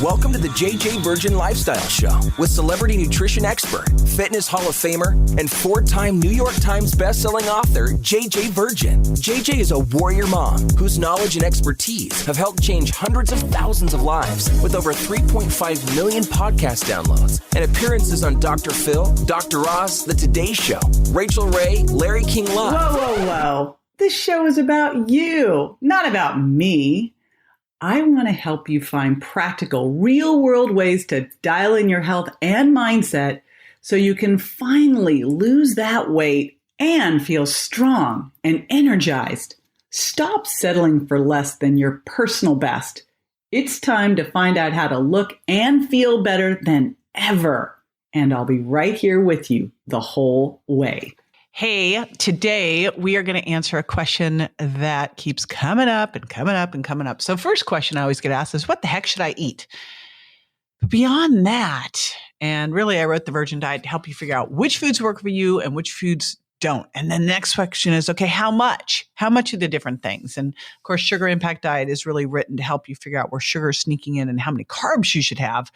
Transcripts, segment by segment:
Welcome to the JJ Virgin Lifestyle Show with celebrity nutrition expert, fitness Hall of Famer, and 4-time New York Times bestselling author, JJ Virgin. JJ is a warrior mom whose knowledge and expertise have helped change hundreds of thousands of lives with over 3.5 million podcast downloads and appearances on Dr. Phil, Dr. Oz, The Today Show, Rachel Ray, Larry King Live. Whoa. This show is about you, not about me. I want to help you find practical, real-world ways to dial in your health and mindset so you can finally lose that weight and feel strong and energized. Stop settling for less than your personal best. It's time to find out how to look and feel better than ever. And I'll be right here with you the whole way. Hey, today we are going to answer a question that keeps coming up and coming up and coming up. So first question I always get asked is, what the heck should I eat? But beyond that, and really I wrote the Virgin Diet to help you figure out which foods work for you and which foods don't. And then the next question is, okay, how much? How much of the different things? And of course, Sugar Impact Diet is really written to help you figure out where sugar is sneaking in and how many carbs you should have.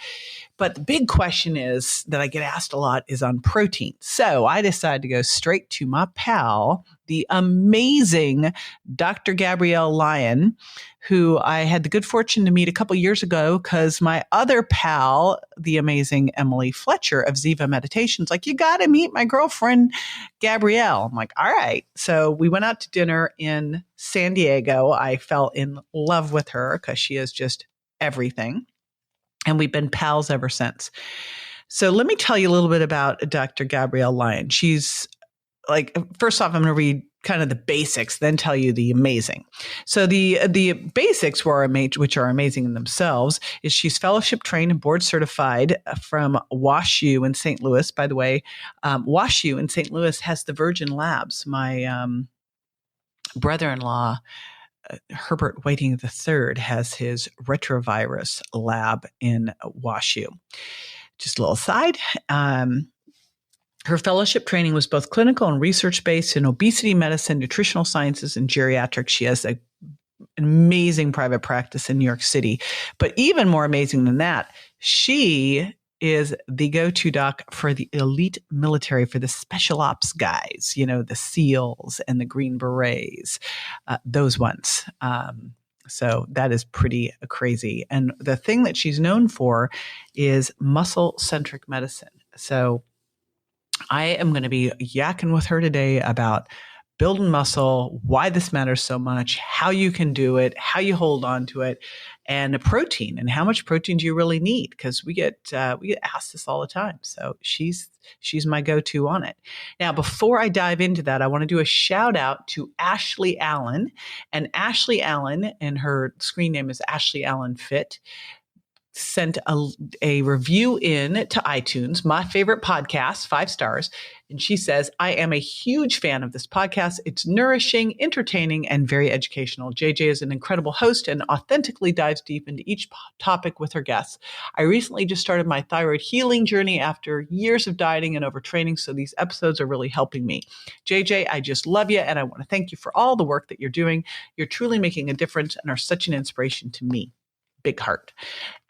But the big question is that I get asked a lot is on protein. So I decided to go straight to my pal, the amazing Dr. Gabrielle Lyon, who I had the good fortune to meet a couple years ago because my other pal, the amazing Emily Fletcher of Ziva Meditations, like, you got to meet my girlfriend, Gabrielle. I'm like, all right. So we went out to dinner in San Diego. I fell in love with her because she is just everything. And we've been pals ever since. So let me tell you a little bit about Dr. Gabrielle Lyon. She's like, first off, I'm going to read kind of the basics, then tell you the amazing. So the basics which are amazing in themselves is she's fellowship trained and board certified from WashU in St. Louis. By the way, WashU in St. Louis has the Virgin Labs. My brother-in-law, Herbert Whiting III, has his retrovirus lab in WashU. Just a little aside. Her fellowship training was both clinical and research-based in obesity medicine, nutritional sciences, and geriatrics. She has an amazing private practice in New York City. But even more amazing than that, she is the go-to doc for the elite military, for the special ops guys, you know, the SEALs and the Green Berets, those ones. So that is pretty crazy. And the thing that she's known for is muscle-centric medicine. So I am going to be yakking with her today about building muscle, why this matters so much, how you can do it, how you hold on to it, and protein, and how much protein do you really need? Because we get asked this all the time. So she's my go-to on it. Now, before I dive into that, I want to do a shout out to Ashley Allen, and Ashley Allen, and her screen name is Ashley Allen Fit, sent a review in to iTunes, my favorite podcast, 5 stars. And she says, I am a huge fan of this podcast. It's nourishing, entertaining, and very educational. JJ is an incredible host and authentically dives deep into each topic with her guests. I recently just started my thyroid healing journey after years of dieting and overtraining, so these episodes are really helping me. JJ, I just love you, and I want to thank you for all the work that you're doing. You're truly making a difference and are such an inspiration to me. Big heart.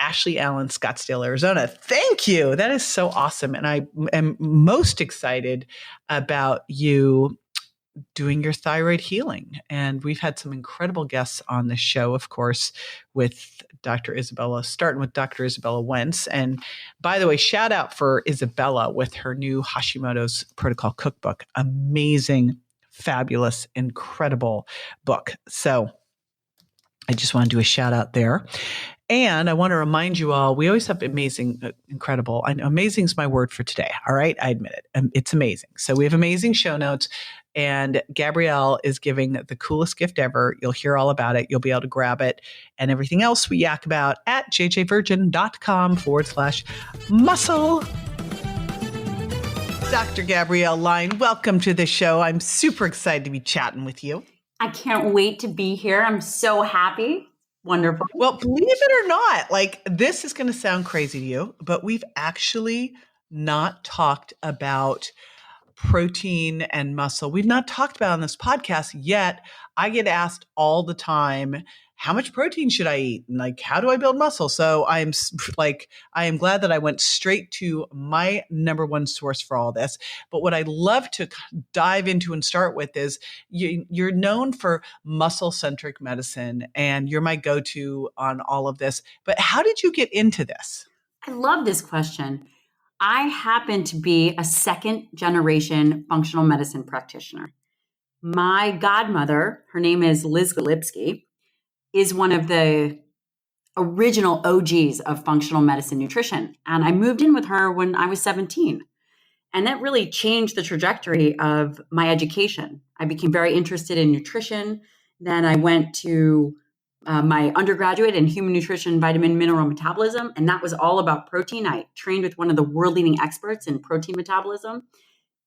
Ashley Allen, Scottsdale, Arizona. Thank you. That is so awesome. And I am most excited about you doing your thyroid healing. And we've had some incredible guests on the show, of course, with Dr. Isabella, starting with Dr. Isabella Wentz. And by the way, shout out for Isabella with her new Hashimoto's Protocol cookbook. Amazing, fabulous, incredible book. So I just want to do a shout out there. And I want to remind you all, we always have amazing, incredible. I know amazing is my word for today. All right. I admit it. It's amazing. So we have amazing show notes, and Gabrielle is giving the coolest gift ever. You'll hear all about it. You'll be able to grab it, and everything else we yak about at jjvirgin.com/muscle. Dr. Gabrielle Lyon, welcome to the show. I'm super excited to be chatting with you. I can't wait to be here. I'm so happy. Wonderful. Well, believe it or not, like, this is going to sound crazy to you, but we've actually not talked about protein and muscle. We've not talked about it on this podcast yet. I get asked all the time, how much protein should I eat? And like, how do I build muscle? So I am glad that I went straight to my number one source for all this. But what I love to dive into and start with is you're known for muscle-centric medicine, and you're my go-to on all of this. But how did you get into this? I love this question. I happen to be a second generation functional medicine practitioner. My godmother, her name is Liz Golipsky, is one of the original OGs of functional medicine nutrition. And I moved in with her when I was 17. And that really changed the trajectory of my education. I became very interested in nutrition. Then I went to my undergraduate in human nutrition, vitamin, mineral metabolism. And that was all about protein. I trained with one of the world leading experts in protein metabolism.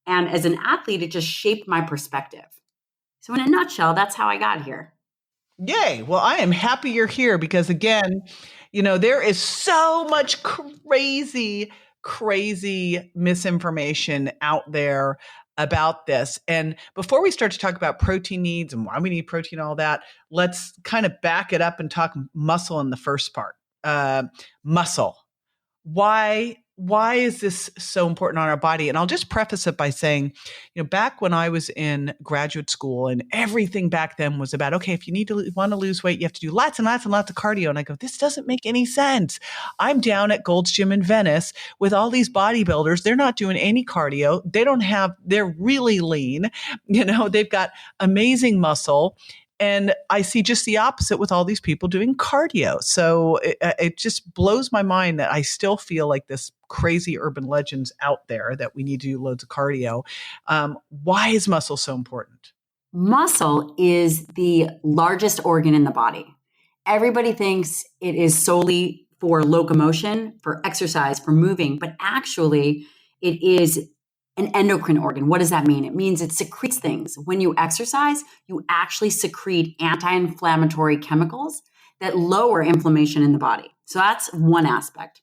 And as an athlete, it just shaped my perspective. So in a nutshell, that's how I got here. Yay. Well, I am happy you're here because again, there is so much crazy misinformation out there about this. And before we start to talk about protein needs and why we need protein, all that, let's kind of back it up and talk muscle in the first part. Muscle. Why is this so important on our body? And I'll just preface it by saying, back when I was in graduate school and everything back then was about, okay, if you want to lose weight, you have to do lots and lots and lots of cardio. And I go, this doesn't make any sense. I'm down at Gold's Gym in Venice with all these bodybuilders. They're not doing any cardio. They're really lean. They've got amazing muscle. And I see just the opposite with all these people doing cardio. So it just blows my mind that I still feel like this crazy urban legends out there that we need to do loads of cardio. Why is muscle so important? Muscle is the largest organ in the body. Everybody thinks it is solely for locomotion, for exercise, for moving, but actually it is an endocrine organ. What does that mean? It means it secretes things. When you exercise, you actually secrete anti-inflammatory chemicals that lower inflammation in the body. So that's one aspect.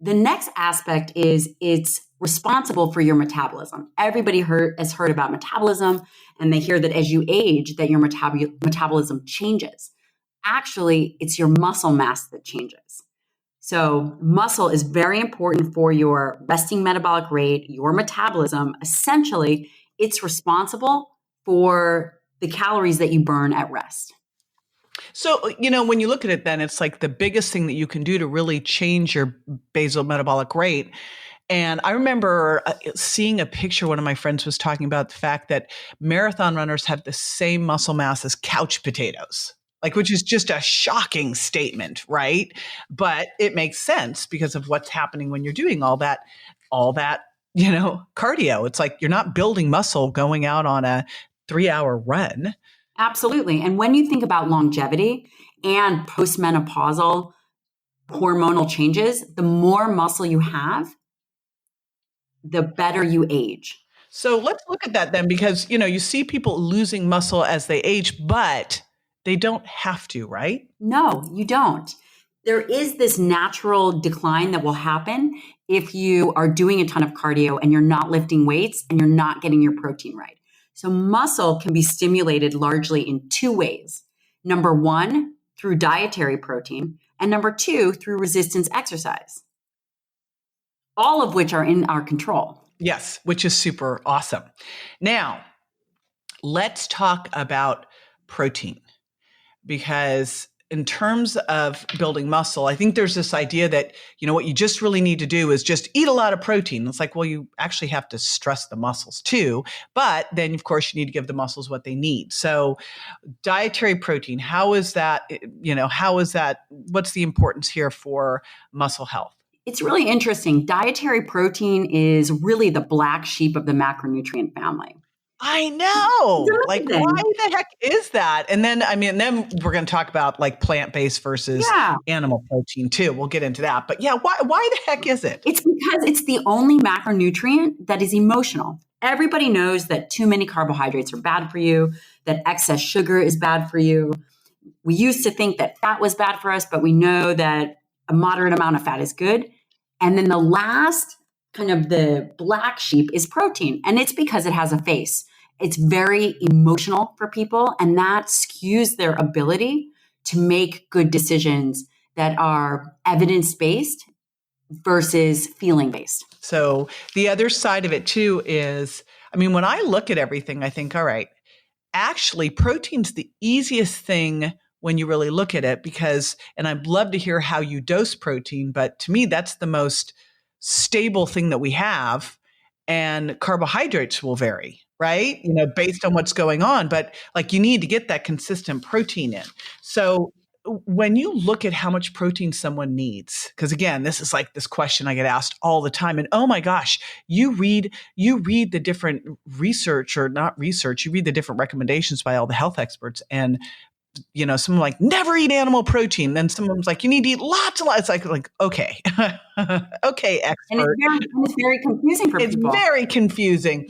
The next aspect is it's responsible for your metabolism. Everybody has heard about metabolism, and they hear that as you age, that your metabolism changes. Actually, it's your muscle mass that changes. So muscle is very important for your resting metabolic rate, your metabolism. Essentially, it's responsible for the calories that you burn at rest. So, when you look at it, then it's like the biggest thing that you can do to really change your basal metabolic rate. And I remember seeing a picture, one of my friends was talking about the fact that marathon runners have the same muscle mass as couch potatoes. Which is just a shocking statement, right? But it makes sense because of what's happening when you're doing all that, cardio. It's like you're not building muscle going out on a 3-hour run. Absolutely. And when you think about longevity and postmenopausal hormonal changes, the more muscle you have, the better you age. So let's look at that then, because, you see people losing muscle as they age, but they don't have to, right? No, you don't. There is this natural decline that will happen if you are doing a ton of cardio and you're not lifting weights and you're not getting your protein right. So muscle can be stimulated largely in two ways. Number one, through dietary protein, and number two, through resistance exercise. All of which are in our control. Yes, which is super awesome. Now, let's talk about protein. Because in terms of building muscle, I think there's this idea that, what you just really need to do is just eat a lot of protein. It's like, well, you actually have to stress the muscles too. But then, of course, you need to give the muscles what they need. So dietary protein, how is that, what's the importance here for muscle health? It's really interesting. Dietary protein is really the black sheep of the macronutrient family. I know. Why the heck is that? And then, then we're going to talk about plant-based versus animal protein too. We'll get into that. But why the heck is it? It's because it's the only macronutrient that is emotional. Everybody knows that too many carbohydrates are bad for you, that excess sugar is bad for you. We used to think that fat was bad for us, but we know that a moderate amount of fat is good. And then the last kind of the black sheep is protein. And it's because it has a face. It's very emotional for people, and that skews their ability to make good decisions that are evidence-based versus feeling-based. So the other side of it too is, I mean, when I look at everything, I think, all right, actually protein's the easiest thing when you really look at it because, and I'd love to hear how you dose protein, but to me, that's the most stable thing that we have. And carbohydrates will vary, right? Based on what's going on, but like you need to get that consistent protein in. So when you look at how much protein someone needs, because again, this is like this question I get asked all the time. And oh my gosh, you read the different research or not research, you read the different recommendations by all the health experts. And someone like never eat animal protein. Then someone's like, you need to eat lots and lots. It's like, okay, okay, expert. And it's very confusing for people. It's very confusing.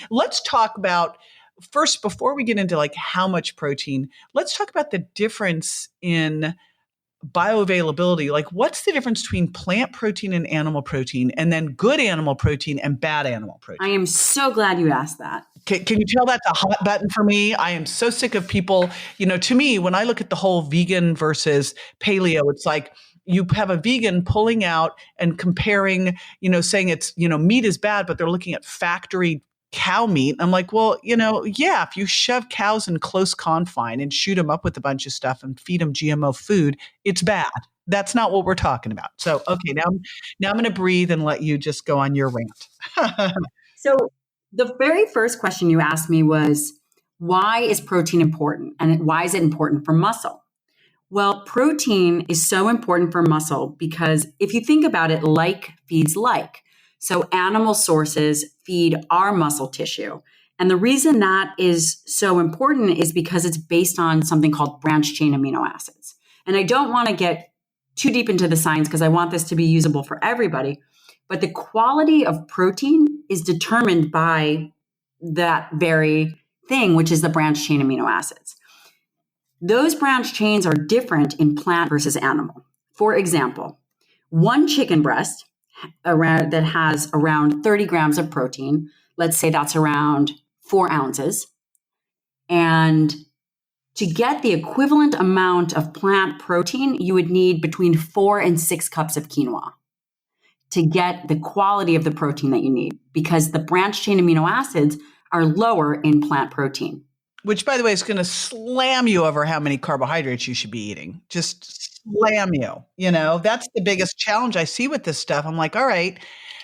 Let's talk about first, before we get into like how much protein, let's talk about the difference in bioavailability. Like what's the difference between plant protein and animal protein, and then good animal protein and bad animal protein? I am so glad you asked that. Can you tell that's a hot button for me? I am so sick of people, to me, when I look at the whole vegan versus paleo, it's like you have a vegan pulling out and comparing, saying it's, meat is bad, but they're looking at factory cow meat. I'm like, well, yeah, if you shove cows in close confine and shoot them up with a bunch of stuff and feed them GMO food, it's bad. That's not what we're talking about. So, okay, now I'm going to breathe and let you just go on your rant. So the very first question you asked me was, why is protein important? And why is it important for muscle? Well, protein is so important for muscle because if you think about it, like feeds like. So animal sources feed our muscle tissue. And the reason that is so important is because it's based on something called branched chain amino acids. And I don't want to get too deep into the science because I want this to be usable for everybody. But the quality of protein is determined by that very thing, which is the branched chain amino acids. Those branched chains are different in plant versus animal. For example, one chicken breast that has around 30 grams of protein, let's say that's around 4 ounces. And to get the equivalent amount of plant protein, you would need between 4 and 6 cups of quinoa to get the quality of the protein that you need, because the branched chain amino acids are lower in plant protein. Which, by the way, is going to slam you over how many carbohydrates you should be eating. Just slam you. That's the biggest challenge I see with this stuff. I'm like, all right,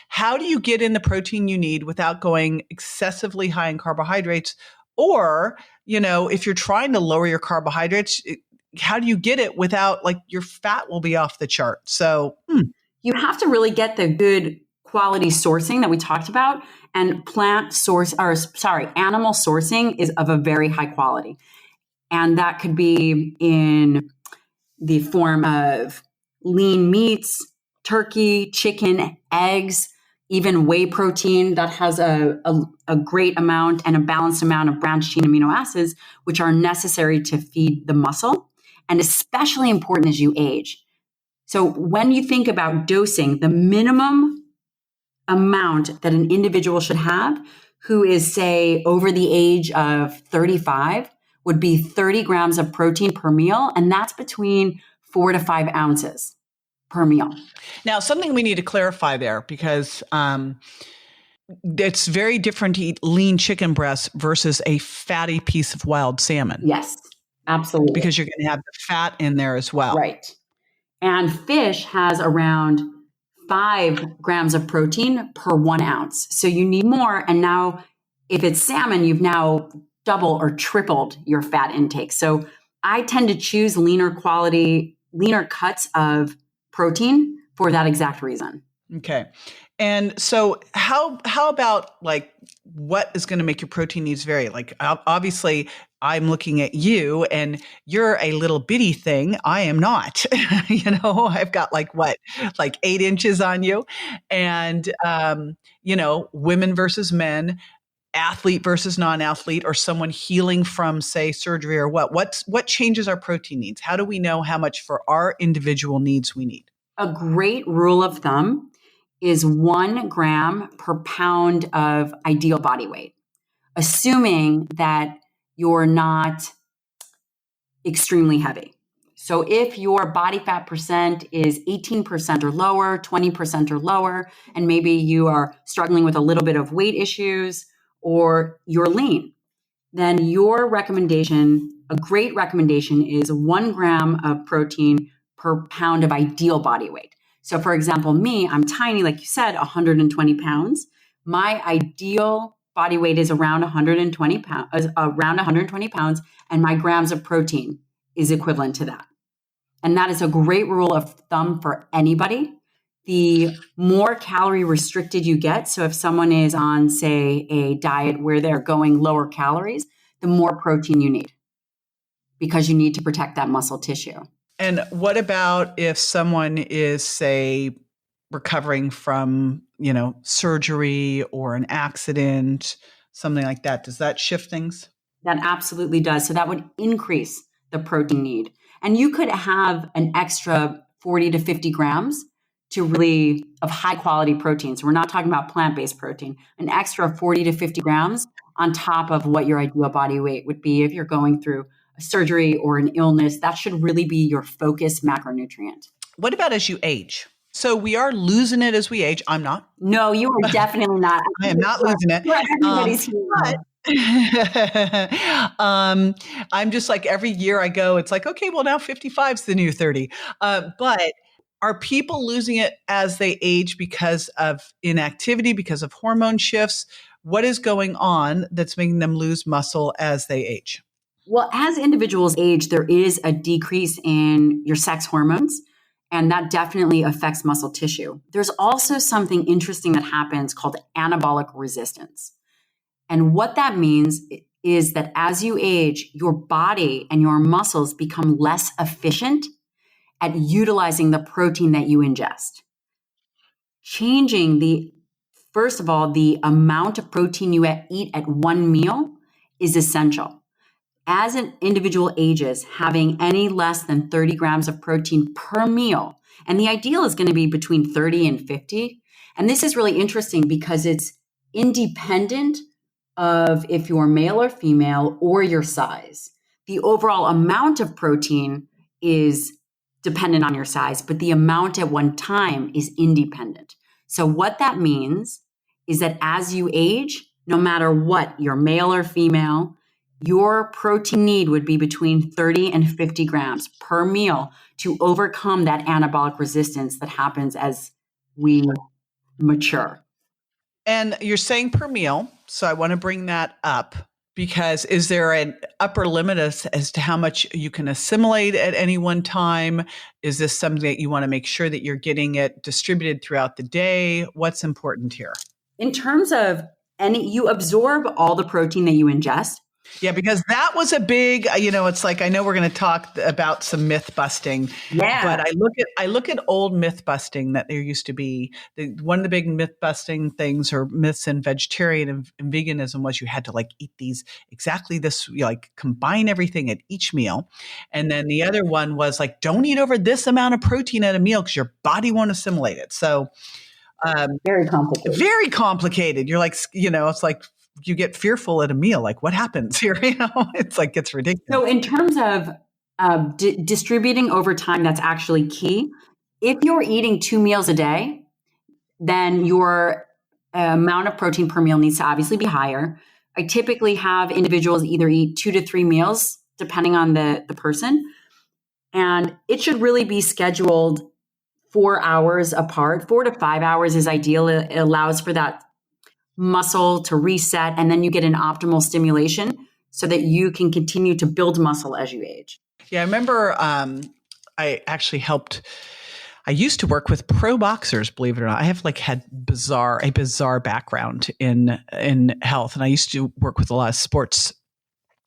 how do you get in the protein you need without going excessively high in carbohydrates? Or, if you're trying to lower your carbohydrates, how do you get it without, like, your fat will be off the chart? So you have to really get the good quality sourcing that we talked about, and animal sourcing is of a very high quality. And that could be in the form of lean meats, turkey, chicken, eggs, even whey protein that has a great amount and a balanced amount of branched chain amino acids, which are necessary to feed the muscle, and especially important as you age. So when you think about dosing, the minimum amount that an individual should have who is, say, over the age of 35 would be 30 grams of protein per meal. And that's between 4 to 5 ounces per meal. Now, something we need to clarify there, because it's very different to eat lean chicken breasts versus a fatty piece of wild salmon. Yes, absolutely. Because you're going to have the fat in there as well. Right. And fish has around 5 grams of protein per 1 ounce. So you need more. And now if it's salmon, you've now double or tripled your fat intake. So I tend to choose leaner cuts of protein for that exact reason. Okay. And so how about, like, what is going to make your protein needs vary? Like, obviously I'm looking at you and you're a little bitty thing. I am not. I've got like 8 inches on you, and women versus men, athlete versus non-athlete, or someone healing from, say, surgery, or what changes our protein needs? How do we know how much for our individual needs we need? A great rule of thumb is 1 gram per pound of ideal body weight, assuming that you're not extremely heavy. So if your body fat percent is 18% or lower, 20% or lower, and maybe you are struggling with a little bit of weight issues or you're lean, then your recommendation, a great recommendation, is 1 gram of protein per pound of ideal body weight. So for example, me, I'm tiny, like you said, 120 pounds. My ideal body weight is around 120 pounds, and my grams of protein is equivalent to that. And that is a great rule of thumb for anybody. The more calorie restricted you get, so if someone is on, say, a diet where they're going lower calories, the more protein you need because you need to protect that muscle tissue. And what about if someone is, say, recovering from, surgery or an accident, something like that? Does that shift things? That absolutely does. So that would increase the protein need. And you could have an extra 40 to 50 grams of high quality protein. So we're not talking about plant-based protein, an extra 40 to 50 grams on top of what your ideal body weight would be if you're going through a surgery or an illness. That should really be your focus macronutrient. What about as you age? So we are losing it as we age. I'm not. No, you are definitely not. I am not losing it. Everybody's here. I'm just like every year I go, it's like, okay, well now 55 is the new 30. But are people losing it as they age because of inactivity, because of hormone shifts? What is going on that's making them lose muscle as they age? Well, as individuals age, there is a decrease in your sex hormones, and that definitely affects muscle tissue. There's also something interesting that happens called anabolic resistance. And what that means is that as you age, your body and your muscles become less efficient at utilizing the protein that you ingest. Changing first of all, the amount of protein you eat at one meal is essential. As an individual ages, having any less than 30 grams of protein per meal, and the ideal is going to be between 30 and 50. And this is really interesting because it's independent of if you're male or female or your size. The overall amount of protein is dependent on your size, but the amount at one time is independent. So what that means is that as you age, no matter what, you're male or female, your protein need would be between 30 and 50 grams per meal to overcome that anabolic resistance that happens as we mature. And you're saying per meal. So I want to bring that up because is there an upper limit as to how much you can assimilate at any one time? Is this something that you want to make sure that you're getting it distributed throughout the day? What's important here? In terms of you absorb all the protein that you ingest. Yeah, because that was a big, it's like, I know we're going to talk about some myth busting. Yeah. But I look at old myth busting that there used to be. One of the big myth busting things or myths in vegetarian and veganism was you had to eat these exactly this, combine everything at each meal. And then the other one was don't eat over this amount of protein at a meal because your body won't assimilate it. So very complicated. Very complicated. You're it's like, you get fearful at a meal, what happens here? It's gets ridiculous. So in terms of distributing over time, that's actually key. If you're eating 2 meals a day, then your amount of protein per meal needs to obviously be higher. I typically have individuals either eat 2 to 3 meals, depending on the person. And it should really be scheduled 4 hours apart. 4 to 5 hours is ideal. It allows for that muscle to reset, and then you get an optimal stimulation so that you can continue to build muscle as you age. Yeah, I remember I actually I used to work with pro boxers, believe it or not. I have had a bizarre background in health, and I used to work with a lot of sports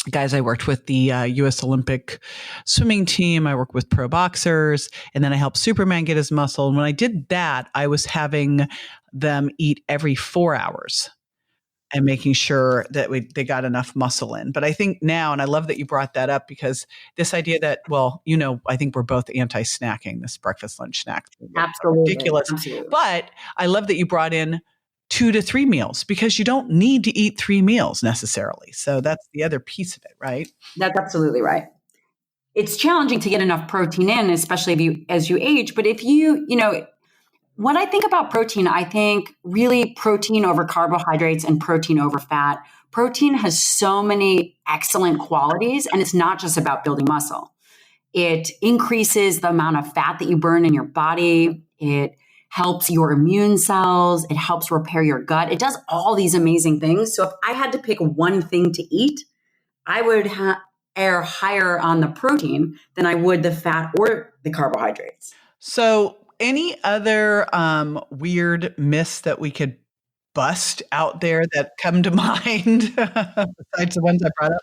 guys. I worked with the U.S. Olympic swimming team. I worked with pro boxers, and then I helped Superman get his muscle. And when I did that, I was having them eat every 4 hours and making sure that they got enough muscle in. But I think now, and I love that you brought that up because this idea that, I think we're both anti-snacking, this breakfast, lunch, snack. Absolutely. Ridiculous. Absolutely. But I love that you brought in 2 to 3 meals because you don't need to eat 3 meals necessarily. So that's the other piece of it, right? That's absolutely right. it's challenging to get enough protein in, especially as you age. But if when I think about protein, I think really protein over carbohydrates and protein over fat. Protein has so many excellent qualities, and it's not just about building muscle. It increases the amount of fat that you burn in your body. It helps your immune cells. It helps repair your gut. It does all these amazing things. So if I had to pick one thing to eat, I would err higher on the protein than I would the fat or the carbohydrates. So any other weird myths that we could bust out there that come to mind besides the ones I brought up?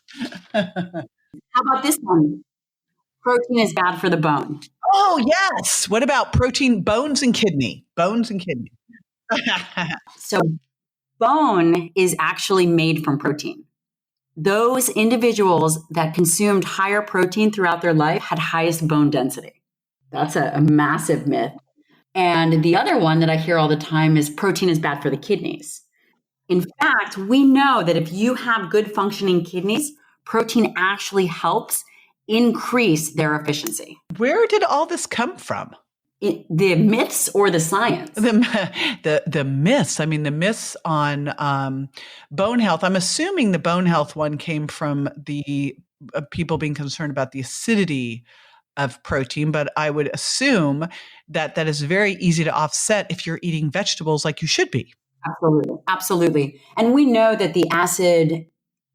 How about this one? Protein is bad for the bone. Oh, yes. What about protein, bones and kidney? Bones and kidney. So bone is actually made from protein. Those individuals that consumed higher protein throughout their life had highest bone density. That's a massive myth. And the other one that I hear all the time is protein is bad for the kidneys. In fact, we know that if you have good functioning kidneys, protein actually helps increase their efficiency. Where did all this come from? The myths or the science? The myths. I mean, the myths on bone health. I'm assuming the bone health one came from the people being concerned about the acidity of protein, but I would assume that is very easy to offset if you're eating vegetables like you should be. Absolutely. Absolutely. And we know that the acid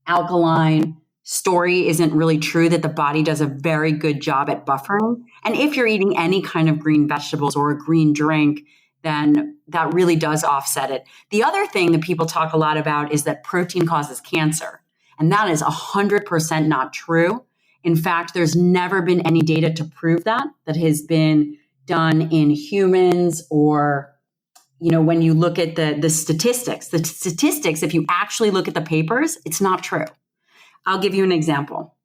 alkaline story isn't really true, that the body does a very good job at buffering. And if you're eating any kind of green vegetables or a green drink, then that really does offset it. The other thing that people talk a lot about is that protein causes cancer. And that is 100% not true. In fact, there's never been any data to prove that has been done in humans or, when you look at the statistics, if you actually look at the papers, it's not true. I'll give you an example.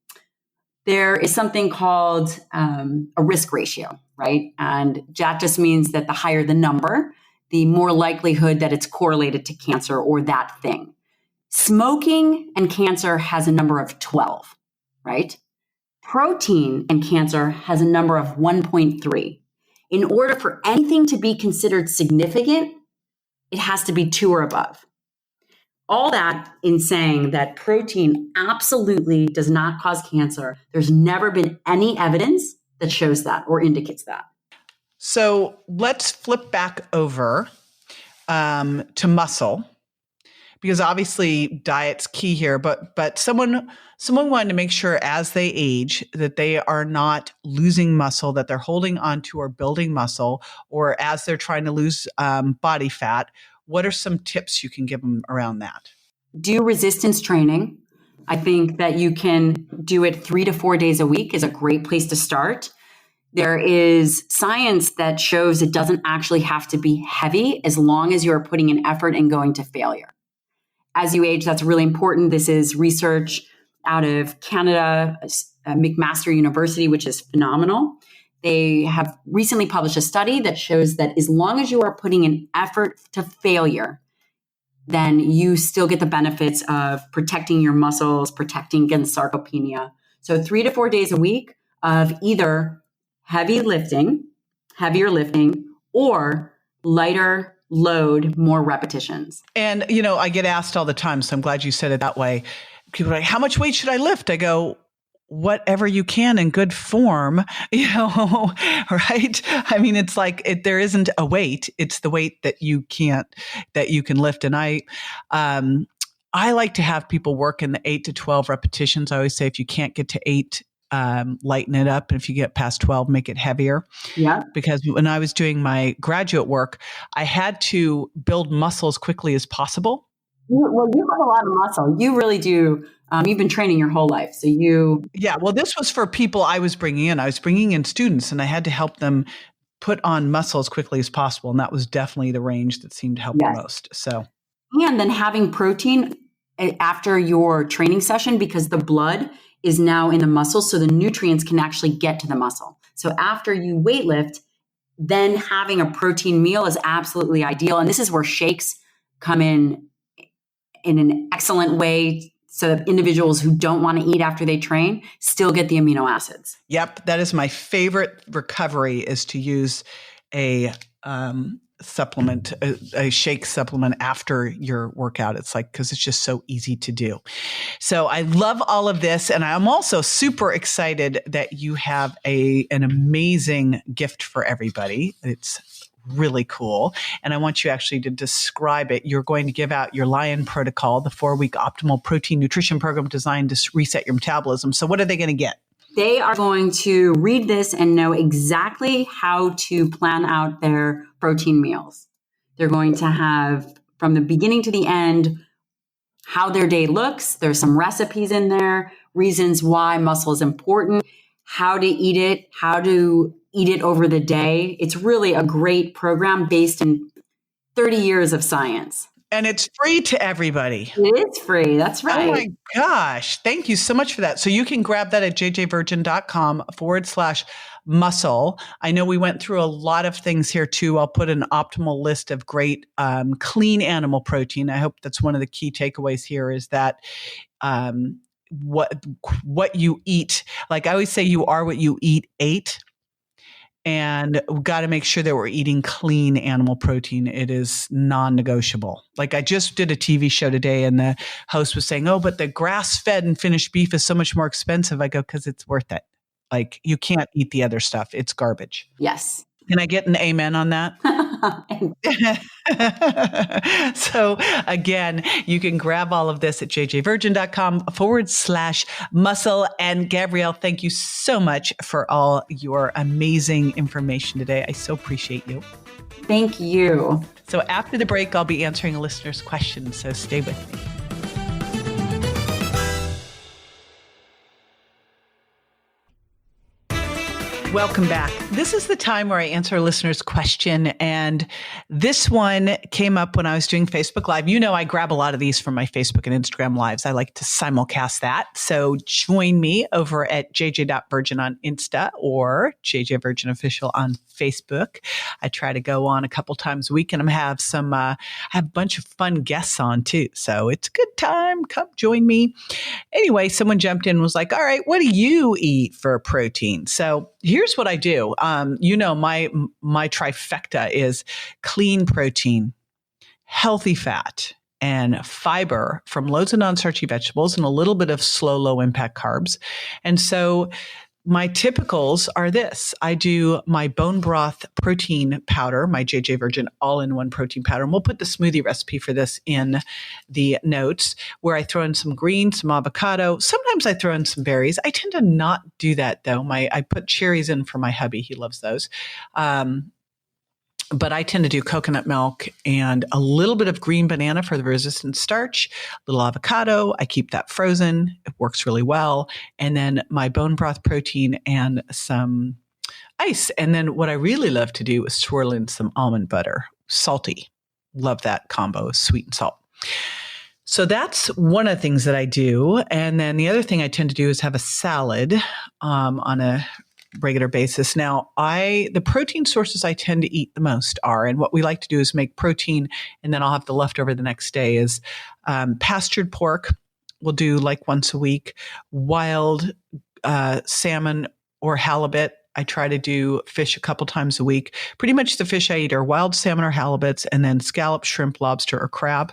There is something called a risk ratio, right? And that just means that the higher the number, the more likelihood that it's correlated to cancer or that thing. Smoking and cancer has a number of 12, right? Protein and cancer has a number of 1.3. In order for anything to be considered significant, it has to be 2 or above. All that in saying that protein absolutely does not cause cancer. There's never been any evidence that shows that or indicates that. So let's flip back over to muscle, because obviously diet's key here, but someone wanted to make sure as they age that they are not losing muscle, that they're holding on to or building muscle, or as they're trying to lose body fat. What are some tips you can give them around that? Do resistance training. I think that you can do it 3 to 4 days a week is a great place to start. There is science that shows it doesn't actually have to be heavy as long as you're putting an effort and going to failure. As you age, that's really important. This is research out of Canada, McMaster University, which is phenomenal. They have recently published a study that shows that as long as you are putting an effort to failure, then you still get the benefits of protecting your muscles, protecting against sarcopenia. So 3 to 4 days a week of either heavier lifting, or lighter load, more repetitions. And, I get asked all the time, so I'm glad you said it that way. People are like, how much weight should I lift? I go, whatever you can in good form, right? I mean, it's like there isn't a weight. It's the weight that you can lift. And I like to have people work in the 8 to 12 repetitions. I always say, if you can't get to 8, lighten it up. And if you get past 12, make it heavier. Yeah. Because when I was doing my graduate work, I had to build muscle as quickly as possible. Well, you have a lot of muscle. You really do. You've been training your whole life. So Yeah. Well, this was for people I was bringing in. I was bringing in students, and I had to help them put on muscle as quickly as possible. And that was definitely the range that seemed to help the most. So, and then having protein after your training session, because the blood is now in the muscle. So the nutrients can actually get to the muscle. So after you weight lift, then having a protein meal is absolutely ideal. And this is where shakes come in an excellent way so that individuals who don't want to eat after they train still get the amino acids. Yep. That is my favorite recovery, is to use a supplement, a shake supplement after your workout. It's like, because it's just so easy to do. So I love all of this. And I'm also super excited that you have an amazing gift for everybody. It's really cool. And I want you actually to describe it. You're going to give out your Lyon Protocol, the 4-week optimal protein nutrition program designed to reset your metabolism. So what are they going to get? They are going to read this and know exactly how to plan out their protein meals. They're going to have, from the beginning to the end, how their day looks. There's some recipes in there, reasons why muscle is important, how to eat it, how to eat it over the day. It's really a great program based in 30 years of science. And it's free to everybody. It is free. That's right. Oh my gosh. Thank you so much for that. So you can grab that at jjvirgin.com/muscle. I know we went through a lot of things here too. I'll put an optimal list of great clean animal protein. I hope that's one of the key takeaways here, is that what you eat. Like I always say, you are what you ate. And we've got to make sure that we're eating clean animal protein. It is non-negotiable. Like I just did a TV show today and the host was saying, oh, but the grass-fed and finished beef is so much more expensive. I go, because it's worth it. Like you can't eat the other stuff. It's garbage. Yes. Can I get an amen on that? So again, you can grab all of this at jjvirgin.com/muscle. And Gabrielle, thank you so much for all your amazing information today. I so appreciate you. Thank you. So after the break, I'll be answering a listener's question. So stay with me. Welcome back. This is the time where I answer a listener's question. And this one came up when I was doing Facebook Live. You know, I grab a lot of these from my Facebook and Instagram Lives. I like to simulcast that. So join me over at jj.virgin on Insta or JJ Virgin Official on Facebook. I try to go on a couple times a week, and I have a bunch of fun guests on too. So it's a good time. Come join me. Anyway, someone jumped in and was like, all right, what do you eat for protein? So here's what I do. My trifecta is clean protein, healthy fat, and fiber from loads of non-starchy vegetables and a little bit of slow, low impact carbs. And so my typicals are this. I do my bone broth protein powder, my JJ Virgin all-in-one protein powder. And we'll put the smoothie recipe for this in the notes, where I throw in some greens, some avocado. Sometimes I throw in some berries. I tend to not do that though. I put cherries in for my hubby. He loves those. But I tend to do coconut milk and a little bit of green banana for the resistant starch, a little avocado. I keep that frozen. It works really well. And then my bone broth protein and some ice. And then what I really love to do is swirl in some almond butter, salty. Love that combo of sweet and salt. So that's one of the things that I do. And then the other thing I tend to do is have a salad on a regular basis. Now, the protein sources I tend to eat the most are, and what we like to do is make protein, and then I'll have the leftover the next day, is pastured pork. We'll do like once a week. Wild salmon or halibut. I try to do fish a couple times a week. Pretty much the fish I eat are wild salmon or halibuts, and then scallop, shrimp, lobster, or crab.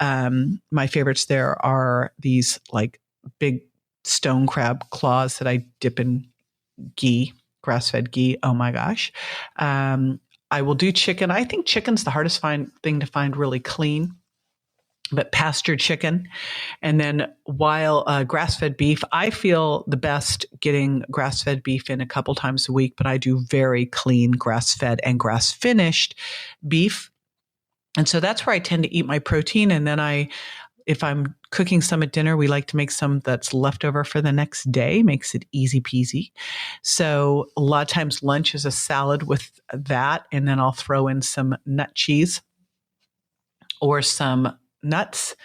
My favorites there are these like big stone crab claws that I dip in ghee, grass-fed ghee. Oh my gosh. I will do chicken. I think chicken's the hardest thing to find really clean, but pastured chicken. And then while grass-fed beef, I feel the best getting grass-fed beef in a couple times a week, but I do very clean grass-fed and grass-finished beef. And so that's where I tend to eat my protein. And then if I'm cooking some at dinner, we like to make some that's leftover for the next day, makes it easy peasy. So a lot of times lunch is a salad with that, and then I'll throw in some nut cheese or some nuts.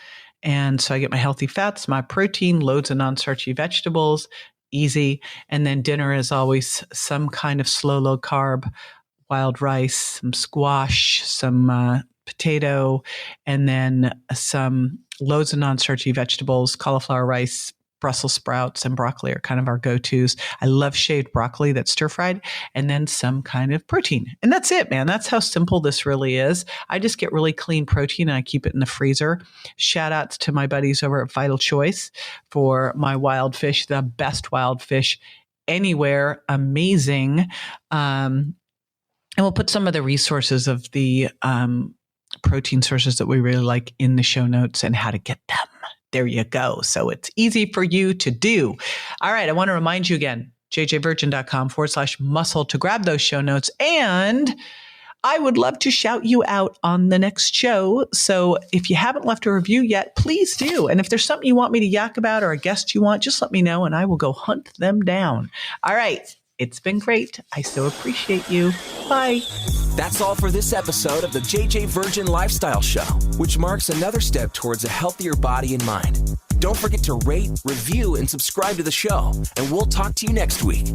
And so I get my healthy fats, my protein, loads of non-starchy vegetables, easy. And then dinner is always some kind of slow, low carb, wild rice, some squash, some potato, and then some Loads of non-starchy vegetables, cauliflower, rice, Brussels sprouts, and broccoli are kind of our go-tos. I love shaved broccoli that's stir-fried, and then some kind of protein. And that's it, man. That's how simple this really is. I just get really clean protein and I keep it in the freezer. Shout outs to my buddies over at Vital Choice for my wild fish, the best wild fish anywhere. Amazing. And we'll put some of the resources of the protein sources that we really like in the show notes and how to get them. There you go. So it's easy for you to do. All right. I want to remind you again, jjvirgin.com/muscle to grab those show notes. And I would love to shout you out on the next show. So if you haven't left a review yet, please do. And if there's something you want me to yak about or a guest you want, just let me know and I will go hunt them down. All right. It's been great. I so appreciate you. Bye. That's all for this episode of the JJ Virgin Lifestyle Show, which marks another step towards a healthier body and mind. Don't forget to rate, review, and subscribe to the show, and we'll talk to you next week.